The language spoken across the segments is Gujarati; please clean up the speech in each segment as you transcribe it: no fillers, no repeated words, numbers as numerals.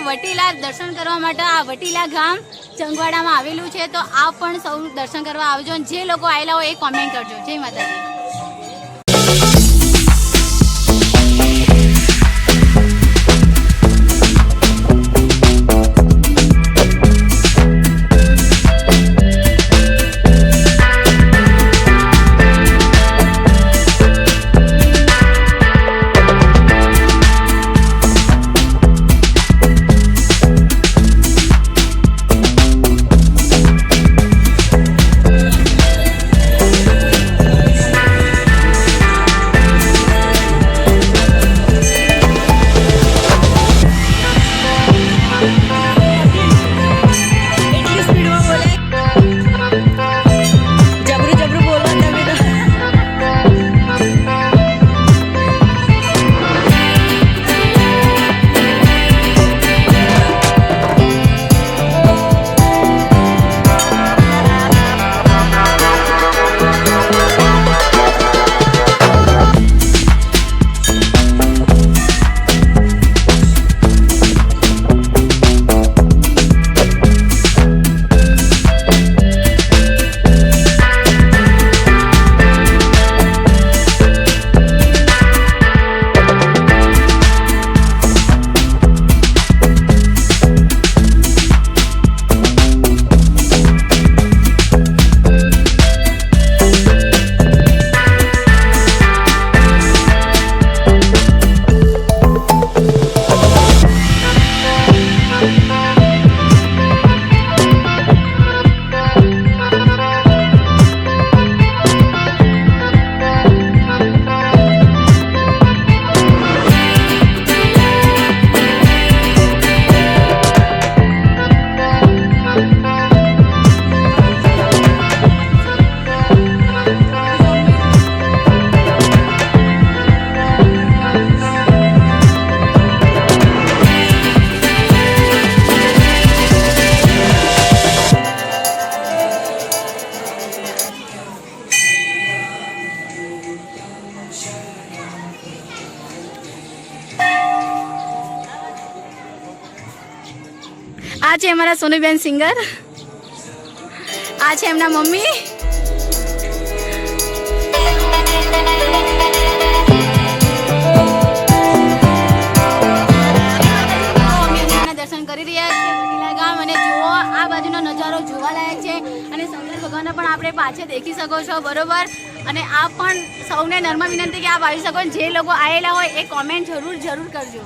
વટીલા દર્શન કરવા માટે આ વટીલા ગામ ચંગવાડામાં આવેલું છે, તો આપ પણ સૌ દર્શન કરવા આવજો અને જે લોકો આવેલા હોય એ કોમેન્ટ કરજો. જય માતાજી. આ છે અમારા સોનુબેન સિંગર, આ છે એમના મમ્મી. દર્શન કરી રહ્યા છીએ વટીલા ગામ અને જુઓ આ બાજુનો નજારો જોવાલાયક છે અને શંકર ભગવાનને પણ આપણે પાછળ દેખી શકો છો, બરોબર. અને આ પણ સૌને નર્મ વિનંતી કે આપ આવી શકો. જે લોકો આવેલા હોય એ કોમેન્ટ જરૂર કરજો.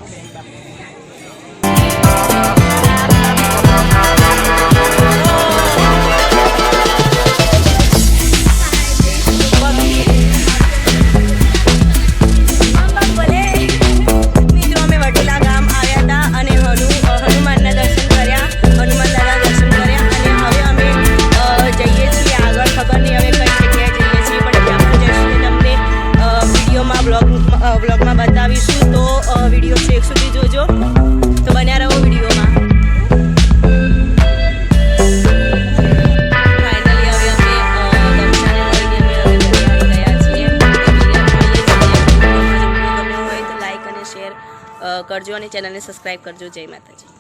વ્લોગમાં બતાવીશું, તો વિડીયો છેક સુધી જોજો. તો બન્યા રહો વિડીયોમાં. ફાઇનલી હવે અમે દર્શને મળીને અમે ઘરે આવી ગયા છીએ. ગમ્યો હોય તો લાઈક અને શેર કરજો અને ચેનલને સબસ્ક્રાઈબ કરજો. જય માતાજી.